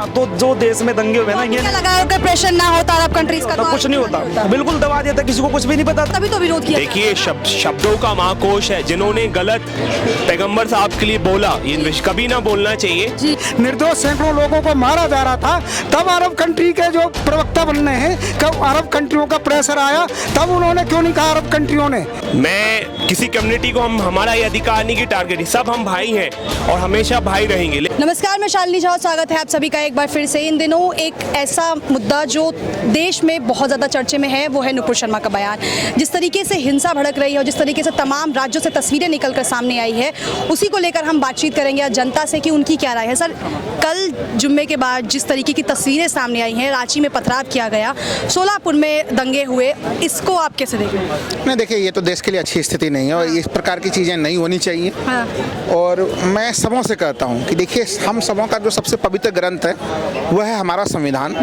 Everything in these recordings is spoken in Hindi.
तो जो देश में दंगे हुए ना, ये क्या लगा अगर प्रेशर ना होता अरब कंट्रीज का तो कुछ नहीं होता, बिल्कुल दबा देता, किसी को कुछ भी नहीं पता। तभी तो विरोध किया। देखिए शब्दों का महाकोश है, जिन्होंने गलत पैगंबर साहब के लिए बोला, ये कभी ना बोलना चाहिए। निर्दोष सैकड़ों लोगों को मारा जा रहा था, तब अरब कंट्री के जो प्रवक्ता बनने हैं, कब अरब कंट्रियों का प्रेशर आया, तब उन्होंने क्यों नहीं कहा अरब कंट्रियों ने। मैं किसी कम्युनिटी को हमारा ये अधिकार नहीं कि टारगेट, सब हम भाई हैं और हमेशा भाई रहेंगे। नमस्कार, मैं शालिनी झा, स्वागत है आप सभी का एक बार फिर से। इन दिनों एक ऐसा मुद्दा जो देश में बहुत ज़्यादा चर्चे में है, वो है नुपुर शर्मा का बयान। जिस तरीके से हिंसा भड़क रही है और जिस तरीके से तमाम राज्यों से तस्वीरें निकलकर सामने आई है, उसी को लेकर हम बातचीत करेंगे जनता से कि उनकी क्या राय है। सर, कल जुम्मे के बाद जिस तरीके की तस्वीरें सामने आई हैं, रांची में पथराव किया गया, सोलापुर में दंगे हुए, इसको आप कैसे देखें? नहीं, देखिए, ये तो देश के लिए अच्छी स्थिति नहीं है और इस प्रकार की चीज़ें नहीं होनी चाहिए। हाँ। और मैं सबों से कहता हूँ कि देखिए, हम सबों का जो सबसे पवित्र ग्रंथ है वह है हमारा संविधान।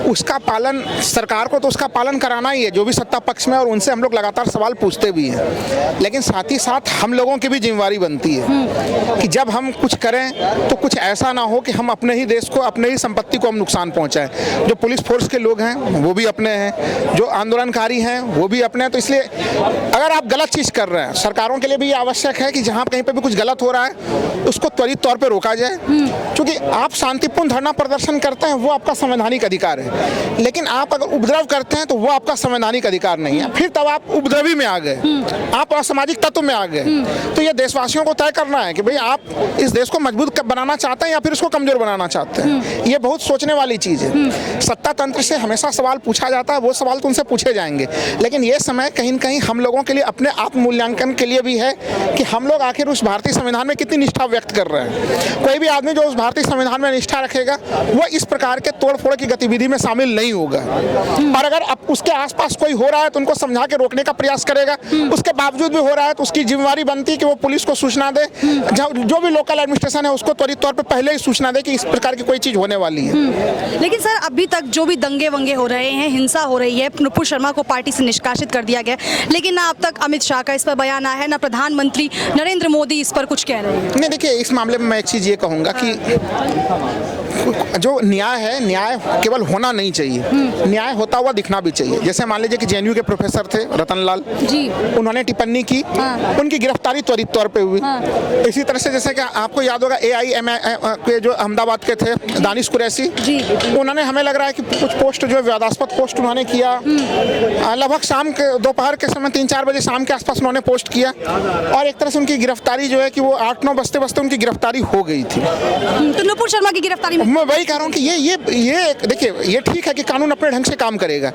उसका पालन सरकार को तो उसका पालन कराना ही है, जो भी सत्ता पक्ष में, और उनसे हम लोग लगातार सवाल पूछते भी हैं। लेकिन साथ ही साथ हम लोगों की भी जिम्मेवारी बनती है कि जब हम कुछ करें तो कुछ ऐसा ना हो कि हम अपने ही देश को, अपने ही संपत्ति को हम नुकसान पहुंचाएं। जो पुलिस फोर्स के लोग हैं वो भी अपने हैं, जो आंदोलनकारी हैं वो भी अपने हैं। तो इसलिए अगर आप गलत चीज़ कर रहे हैं, सरकारों के लिए भी ये आवश्यक है कि जहाँ कहीं पर भी कुछ गलत हो रहा है उसको त्वरित तौर पर रोका जाए। क्योंकि आप शांतिपूर्ण धरना प्रदर्शन करते हैं, वो आपका संवैधानिक अधिकार है, लेकिन आप अगर उपद्रव करते हैं तो वो आपका संवैधानिक अधिकार नहीं है। फिर तब आप उपद्रवी में आ गए, आप असामाजिक तत्व में आ गए। तो ये देशवासियों को तय करना है कि भाई आप इस देश को मजबूत बनाना चाहते हैं या फिर इसको कमजोर बनाना चाहते हैं। ये बहुत सोचने वाली चीज़ है। सत्ता तंत्र से हमेशा सवाल पूछा जाता है, वो सवाल तो उनसे पूछे जाएंगे, लेकिन ये समय कहीं न कहीं हम लोगों के लिए अपने आत्म मूल्यांकन के लिए भी है कि हम लोग आखिर उस भारतीय संविधान में कितनी निष्ठा व्यक्त कर रहे हैं। कोई भी आदमी जो उस भारतीय संविधान में निष्ठा रखेगा वो इस प्रकार के तोड़फोड़ की गतिविधि में शामिल नहीं होगा। और अगर अब उसके आसपास कोई हो रहा है तो उनको समझा के रोकने का प्रयास करेगा। उसके बावजूद भी हो रहा है तो उसकी जिम्मेवारी बनती है कि वो पुलिस को सूचना दे, जो भी लोकल एडमिनिस्ट्रेशन है उसको त्वरित तौर पर पहले ही सूचना दे कि इस प्रकार की कोई चीज़ होने वाली है। लेकिन सर, अभी तक जो भी दंगे वंगे हो रहे हैं, हिंसा हो रही है, नुपुर शर्मा को पार्टी से निष्कासित कर दिया गया, लेकिन ना अब तक अमित शाह का इस पर बयान आया है, ना प्रधानमंत्री नरेंद्र मोदी इस पर कुछ कह रहे हैं। नहीं, देखिए, इस मामले में मैं एक चीज़ ये कहूँगा कि जो न्याय है, न्याय केवल होना नहीं चाहिए, न्याय होता हुआ दिखना भी चाहिए। जैसे मान लीजिए कि जेएनयू के प्रोफेसर थे रतनलाल जी, उन्होंने टिप्पणी की, उनकी गिरफ्तारी त्वरित तौर पे हुई। इसी तरह से जैसे कि आपको याद होगा AIMI के जो अहमदाबाद के थे दानिश कुरैशी जी, उन्होंने, हमें लग रहा है कि कुछ पोस्ट जो विवादास्पद पोस्ट उन्होंने किया, लगभग शाम के दोपहर के समय 3-4 बजे शाम के आसपास उन्होंने पोस्ट किया, और एक तरह से उनकी गिरफ्तारी जो है कि वो 8-9 बजते बजते उनकी गिरफ्तारी हो गई थी। तो नुपुर शर्मा की गिरफ्तारी, मैं वही कह रहा हूँ कि ये देखिए, ये ठीक है कि कानून अपने ढंग से काम करेगा,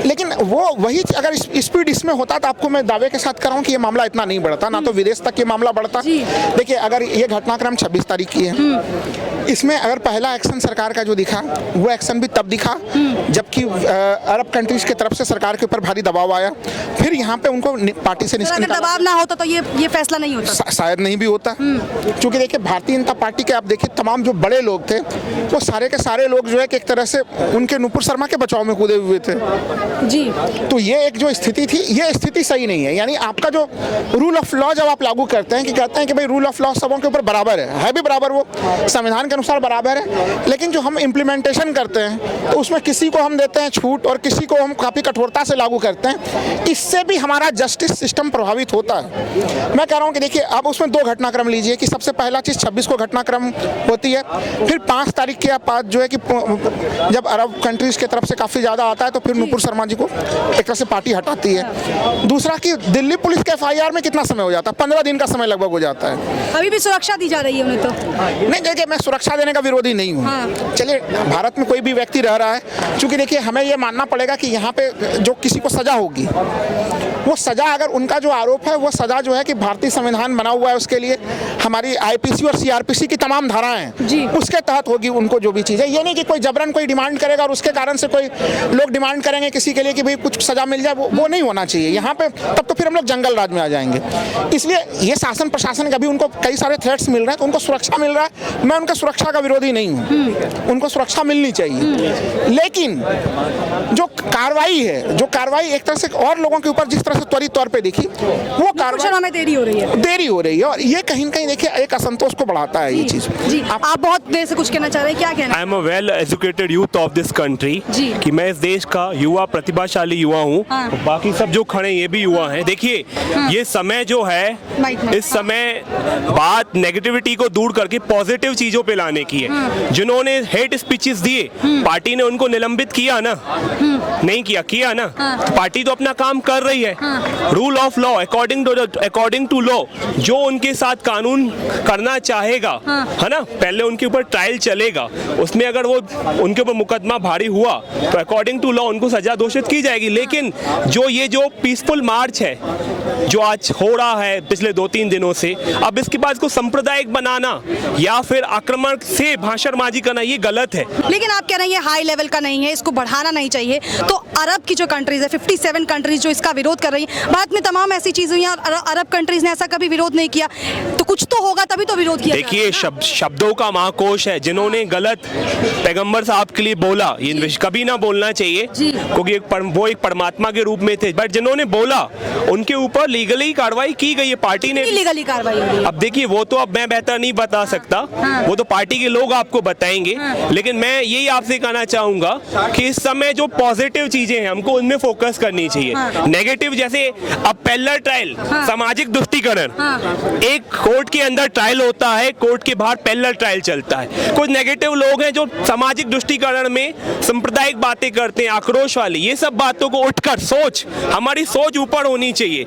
लेकिन वो वही अगर स्पीड इसमें होता तो आपको मैं दावे के साथ कर रहा हूँ कि ये मामला इतना नहीं बढ़ता, ना तो विदेश तक ये मामला बढ़ता। देखिए, अगर ये घटनाक्रम 26 तारीख की है, इसमें अगर पहला एक्शन सरकार का जो दिखा वो एक्शन भी तब दिखा जबकि अरब कंट्रीज की तरफ से सरकार के ऊपर भारी दबाव आया। फिर यहाँ पे उनको पार्टी से अगर दबाव ना होता तो ये फैसला नहीं होता, शायद नहीं भी होता। क्योंकि देखिए, भारतीय जनता पार्टी के आप देखिए तमाम जो बड़े लोग थे वो सारे के सारे लोग जो है कि एक तरह से उनके नुपुर शर्मा के बचाव में कूदे हुए थे जी। तो ये एक जो स्थिति थी, ये स्थिति सही नहीं है। यानी आपका जो रूल ऑफ लॉ जब आप लागू करते हैं कि कहते हैं कि भाई रूल ऑफ लॉ सबों के ऊपर बराबर है भी बराबर, वो संविधान के अनुसार बराबर है, लेकिन जो हम इम्प्लीमेंटेशन करते हैं तो उसमें किसी को हम देते हैं छूट और किसी को हम काफ़ी कठोरता से लागू करते हैं। इससे भी हमारा जस्टिस सिस्टम प्रभावित होता है। मैं कह रहा हूँ कि देखिए, अब उसमें 2 घटनाक्रम लीजिए कि सबसे पहला चीज़ 26 को घटनाक्रम होती है, फिर 5 तारीख के बाद जो है कि जब अरब कंट्रीज की तरफ से काफ़ी ज़्यादा आता है तो फिर नुपुर शर्मा जी को एक तरह से पार्टी हटाती है। दूसरा कि दिल्ली पुलिस के FIR में कितना समय हो जाता है, 15 दिन का समय लगभग हो जाता है। अभी भी सुरक्षा दी जा रही है उन्हें तो? नहीं, देखिए, मैं सुरक्षा देने का विरोधी नहीं हूँ। चलिए, भारत में कोई भी व्यक्ति रह रहा है, क्योंकि देखिए हमें ये मानना पड़ेगा कि यहाँ पे जो किसी को सजा होगी, वो सजा, अगर उनका जो आरोप है वो सजा जो है कि भारतीय संविधान बना हुआ है उसके लिए, हमारी IPC और CRPC की तमाम धाराएं उसके तहत होगी उनको जो भी चीज़ है। ये नहीं कि कोई जबरन कोई डिमांड करेगा और उसके कारण से कोई लोग डिमांड करेंगे किसी के लिए कि भाई कुछ सजा मिल जाए, वो नहीं होना चाहिए यहाँ पे। तब तो फिर हम लोग जंगल राज में आ जाएंगे। इसलिए ये शासन प्रशासन के अभी उनको कई सारे थ्रेट्स मिल रहे हैं तो उनको सुरक्षा मिल रहा है। मैं उनका सुरक्षा का विरोधी नहीं हूँ, उनको सुरक्षा मिलनी चाहिए, लेकिन जो कार्रवाई है, जो कार्रवाई एक तरह से और लोगों के ऊपर जिस तरह से त्वरित तौर पे दिखी, वो कार्रवाई में देरी हो रही है और ये कहीं न कहीं देखिए एक असंतोष को बढ़ाता है ये चीज़। जी, आप बहुत देर से कुछ कहना चाह रहे हैं, क्या कहना I am a well educated youth of this country जी। कि मैं इस देश का युवा प्रतिभाशाली युवा हूँ। हाँ। बाकी सब जो खड़े हैं ये भी युवा हैं। देखिए ये समय जो है माइक में, इस समय बात नेगेटिविटी को दूर करके पॉजिटिव चीजों पे लाने की है। जिन्होंने हेट स्पीचेस दिए पार्टी ने उनको निलंबित किया ना, नहीं किया ना, तो पार्टी तो अपना काम कर रही है। Rule of law according to law जो उनके साथ कानून करना चाहेगा, है ना, पहले उनके ऊपर ट्रायल चलेगा, उसमें अगर वो उनके ऊपर मुकदमा भारी हुआ तो अकॉर्डिंग टू लॉ उनको सजा घोषित की जाएगी। लेकिन जो पीसफुल मार्च है जो आज हो रहा है पिछले 2-3 दिनों से, अब इसके बाद इसको सांप्रदायिक बनाना या फिर आक्रमण से भाषणबाजी करना ये गलत है। लेकिन आप कह रहे हैं ये हाई लेवल का नहीं है, इसको बढ़ाना नहीं चाहिए। तो अरब की जो कंट्रीज है 57 कंट्रीज जो इसका विरोध कर रही है, भारत में तमाम ऐसी चीजें हुई हैं, अरब कंट्रीज ने ऐसा कभी विरोध नहीं किया, तो कुछ तो होगा तभी तो विरोध किया। देखिए शब्दों का महाकोश है। जिन्होंने गलत पैगंबर साहब के लिए बोला ये कभी ना बोलना चाहिए क्योंकि वो एक परमात्मा के रूप में थे, बट जिन्होंने बोला उनके ऊपर लीगली कार्रवाई की गई है पार्टी ने। लीगली कार्रवाई हो रही है। अब देखिए वो तो अब मैं बेहतर नहीं बता सकता, वो तो पार्टी के लोग आपको बताएंगे। लेकिन मैं यही आपसे कहना चाहूंगा कि इस समय जो पॉजिटिव चीजें हैं हमको उनमें फोकस करनी चाहिए। नेगेटिव जैसे अब पैरेलल ट्रायल, सामाजिक दुष्टीकरण, एक कोर्ट के अंदर ट्रायल होता है, कोर्ट के बाहर पैरेलल ट्रायल चलता है। कुछ नेगेटिव लोग हैं जो सामाजिक दुष्टीकरण में सांप्रदायिक बातें करते हैं, आक्रोश वाली, ये सब बातों को उठकर सोच, हमारी सोच ऊपर होनी चाहिए।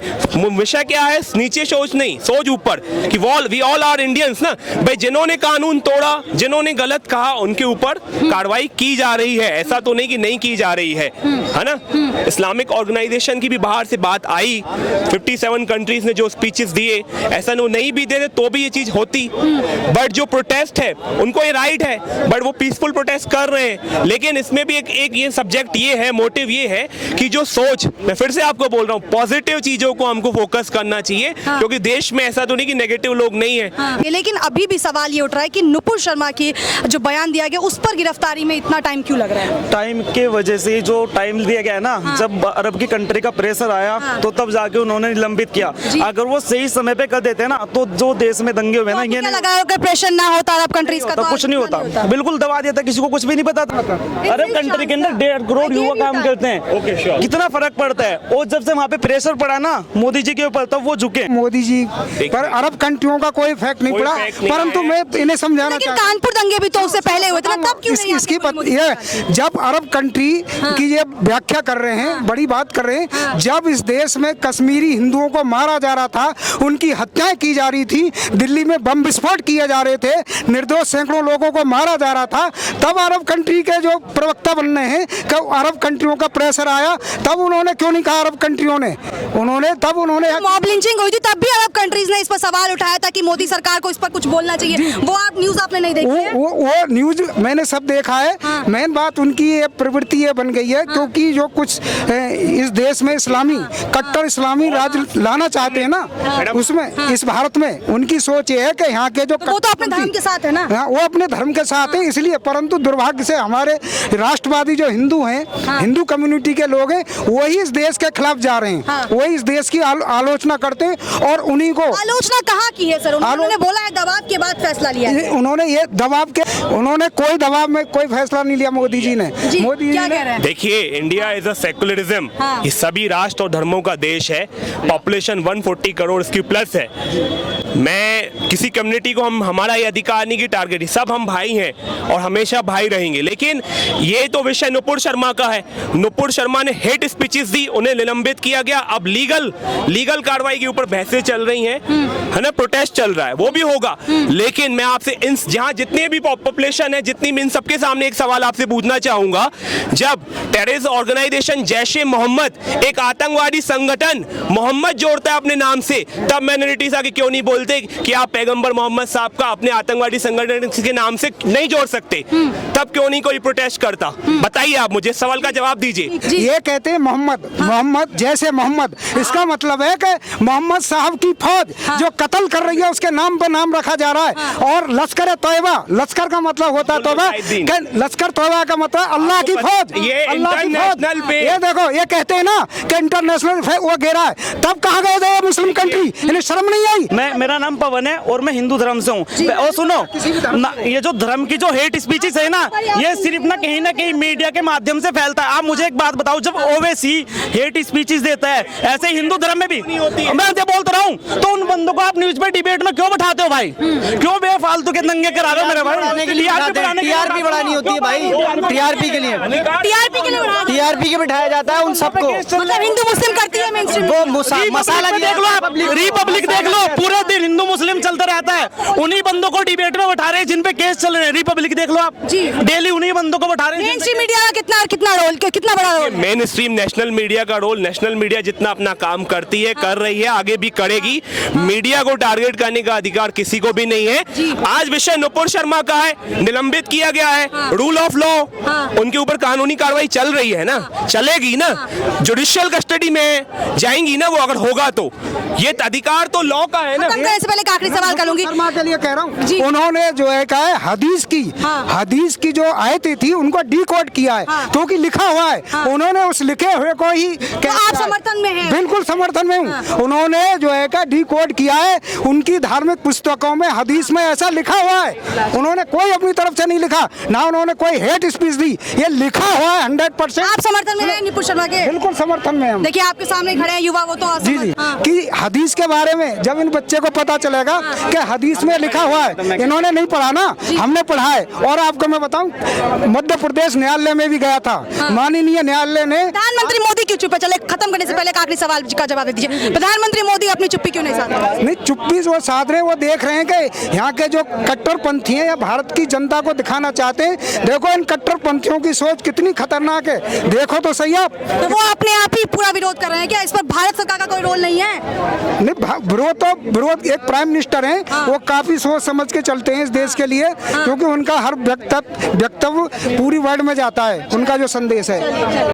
विषय क्या है, नीचे सोच नहीं, सोच ऊपर कि वी ऑल आर इंडियंस ना भाई। जिन्होंने कानून तोड़ा, जिन्होंने गलत कहा, उनके ऊपर कार्रवाई की जा रही है, ऐसा तो नहीं कि नहीं की जा रही है ना। इस्लामिक ऑर्गेनाइजेशन की भी बाहर से बात आई, 57 कंट्रीज ने जो स्पीचेस दिए, ऐसा नहीं भी दे तो भी ये चीज होती। बट जो प्रोटेस्ट है उनको ये राइट है, बट वो पीसफुल प्रोटेस्ट कर रहे हैं। लेकिन इसमें भी एक ये सब्जेक्ट ये है, मोटिव ये है कि जो सोच, मैं फिर से आपको बोल रहा हूँ, पॉजिटिव चीजों को हमको फोकस करना चाहिए। क्योंकि देश में ऐसा तो नहीं कि नेगेटिव लोग नहीं है। लेकिन अभी भी सवाल ये उठ रहा है कि नुपुर शर्मा की जो बयान दिया गया उस पर गिरफ्तारी में इतना टाइम क्यों लग रहा है? टाइम के वजह से जो टाइम दिया गया है ना, जब अरब की कंट्री का प्रेशर आया तो तब जाके उन्होंने निलंबित किया। अगर वो सही समय पे कर देते ना तो जो देश में दंगे हुए ना, ये क्या लगा अगर प्रेशर ना होता अरब कंट्रीज का तो कुछ नहीं होता, बिल्कुल दबा देता, किसी को कुछ भी नहीं पता था। अरब कंट्री के अंदर 1.5 करोड़ युवा काम करते हैं, कितना फर्क पड़ता है। और जब से वहाँ पे प्रेशर पड़ा ना मोदी जी के ऊपर, तब वो झुके। मोदी जी पर अरब कंट्रियों का कोई इफेक्ट नहीं पड़ा, परंतु मैं इन्हें समझाना चाहता हूँ, कानपुर दंगे भी तो उससे पहले हुए थे ना, तब क्यों नहीं इसकी ये जब अरब कंट्री की ये व्याख्या कर रहे हैं, बड़ी बात कर रहे हैं, जब इस देश में कश्मीरी हिंदुओं को मारा जा रहा था, उनकी हत्याएं की जा रही थी, दिल्ली में बम विस्फोट किए जा रहे थे, निर्दोष सैकड़ों लोगों को मारा जा रहा था, तब अरब कंट्री के जो प्रवक्ता बन रहे हैं कि अरब कंट्रियों का प्रेशर आया, तब उन्होंने क्यों नहीं कहा? अरब कंट्रियों ने मॉब लिंचिंग हुई थी, तब भी अरब कंट्रीज ने इस पर सवाल उठाया था कि मोदी सरकार को इस पर कुछ बोलना चाहिए। वो आप न्यूज आपने नहीं देखी है? वो न्यूज मैंने सब देखा है। मेन बात उनकी ये प्रवृत्ति ये बन गई है क्योंकि जो कुछ इस देश में इस्लामी कट्टर इस्लामी राज लाना चाहते हैं ना, उसमें इस भारत में उनकी सोच ये है कि यहाँ के जो वो तो अपने धर्म के साथ है ना, वो अपने धर्म के साथ है, इसलिए। परंतु दुर्भाग्य से हमारे राष्ट्रवादी जो हिंदू हैं, हिंदू कम्युनिटी के लोग हैं, वही इस देश के खिलाफ जा रहे हैं, वही इस देश की आलोचना करते हैं। और उन्हीं को आलोचना कहाँ की है सर? उन्होंने बोला है दबाव के बाद फैसला लिया है। उन्होंने कोई दबाव में कोई फैसला नहीं लिया मोदी जी ने। मोदी जी ने देखिए इंडिया इज अ सेकुलरिज्म, ये सभी राष्ट्र और धर्मों का देश है, पॉपुलेशन 140 करोड़ इसकी प्लस है। मैं किसी कम्युनिटी को हमारा ये अधिकार नहीं कि टारगेट, सब हम भाई हैं और हमेशा भाई रहेंगे। लेकिन ये तो विषय नुपुर शर्मा का है। नुपुर शर्मा ने हेट स्पीचेस दी, उन्हें निलंबित किया गया। अब लीगल कार्रवाई के ऊपर बहसें चल रही हैं, है ना, प्रोटेस्ट चल रहा है, वो भी होगा। लेकिन मैं आपसे जहां जितने भी पॉपुलेशन है, जितनी भी, इन सबके सामने एक सवाल आपसे पूछना चाहूंगा। जब टेररिस्ट ऑर्गेनाइजेशन जैश-ए मोहम्मद एक आतंकवादी संगठन मोहम्मद जोड़ता है अपने नाम से, तब माइनॉरिटीज आके क्यों नहीं बोलते कि आप पैगंबर मोहम्मद साहब का अपने आतंकवादी संगठन के नाम से नहीं जोड़ सकते? तब क्यों नहीं कोई प्रोटेस्ट करता? बताइए, आप मुझे सवाल का जवाब दीजिए। ये कहते हैं मोहम्मद जैसे मोहम्मद, इसका मतलब है कि मोहम्मद साहब की फौज जो कत्ल कर रही है उसके नाम पर नाम रखा जा रहा है। और लश्कर तोयबा, लश्कर का मतलब होता है तोबा, लश्कर तोयबा का मतलब अल्लाह की फौज, अल्लाह की फौज। ये देखो, ये कहते हैं ना कि इंटरनेशनल वो गिरा है, तब कहाँ गए थे मुस्लिम कंट्री? इन्हें शर्म नहीं आई? मैं मेरा नाम पवन है और मैं हिंदू धर्म से हूँ। और सुनो ये जो धर्म की जो हेट स्पीचेस है ना, ये सिर्फ ना कहीं मीडिया के माध्यम से फैलता है। आप मुझे एक बात बताओ, जब ओवैसी हेट स्पीचेस देता है, ऐसे हिंदू धर्म में भी मैं जो बोलता रहा हूँ, तो उन बंदों को आप न्यूज में डिबेट में क्यों बैठाते हो भाई? क्यों बेफालतू के दंगे करा रहे हो मेरे भाई? टीआरपी बढ़ानी होती है भाई, टीआरपी के लिए टीआरपी के बिठाया जाता है उन सबको। मतलब हिंदू मुस्लिम करती है मेनस्ट्रीम। वो मसाला देख लो आप, रिपब्लिक देख लो, पूरे दिन हिंदू मुस्लिम चलता रहता है। उन्हीं बंदों को डिबेट में बैठा रहे हैं जिन पे केस चल रहे हैं। रिपब्लिक देख लो आप, डेली उन्हीं बंदों को बैठा रहे हैं। मेनस्ट्रीम मीडिया का कितना बड़ा role? Mainstream national media का रोल, नेशनल मीडिया जितना अपना काम करती है, कर रही है, आगे भी करेगी। मीडिया को टारगेट करने का अधिकार किसी को भी नहीं है। आज विषय नुपुर शर्मा का है, निलंबित किया गया है, रूल ऑफ लॉ, उनके ऊपर कानूनी कार्रवाई चल रही है ना, चलेगी ना, जुडिशियल कस्टडी में जाएंगी ना वो, अगर होगा तो। ये अधिकार तो लॉ का है ना। इससे पहले एक आखिरी सवाल करूंगी, शर्मा के लिए कह रहा हूँ, उन्होंने जो है कहा है हदीस की जो आयतें थी उनको डिकोड किया है, क्योंकि लिखा हुआ है। उन्होंने उस लिखे हुए को ही आप समर्थन में हैं? बिल्कुल समर्थन में हूँ। उन्होंने जो है का डिकोड किया है, उनकी धार्मिक पुस्तकों में हदीस में ऐसा लिखा हुआ है। उन्होंने कोई अपनी तरफ से नहीं लिखा, ना उन्होंने कोई हेट स्पीच दी, ये लिखा हुआ है 100%। आप समर्थन में हैं नुपुर शर्मा के? बिल्कुल समर्थन में हम। देखिए आपके सामने खड़े हैं युवा, वो तो जी कि हदीस के बारे में जब इन बच्चे को पता चलेगा कि हदीस में लिखा हुआ है, इन्होंने नहीं पढ़ा ना, हमने पढ़ा है। और आपको मैं बताऊं, मध्य प्रदेश न्यायालय में भी गया था, माननीय न्यायालय ने। प्रधानमंत्री मोदी क्यों चुप है? चले खत्म करने से पहले एक आखिरी सवाल का जवाब दे दीजिए। प्रधानमंत्री मोदी अपनी चुप्पी क्यों नहीं साध रहे? नहीं, चुप्पी वो साध रहे हैं, वो देख रहे हैं कि यहाँ के जो कट्टरपंथी हैं या भारत की जनता को दिखाना चाहते हैं, देखो इन कट्टरपंथियों की सोच कितनी खतरनाक है, देखो तो सही आप। तो वो अपने आप ही पूरा विरोध कर रहे हैं क्या? इस पर भारत सरकार का कोई रोल नहीं है? नहीं, विरोध एक प्राइम मिनिस्टर हैं, वो काफी सोच समझ के चलते हैं इस देश के लिए, क्योंकि उनका हर वक्तव्य पूरी वर्ल्ड में जाता है, उनका जो संदेश है।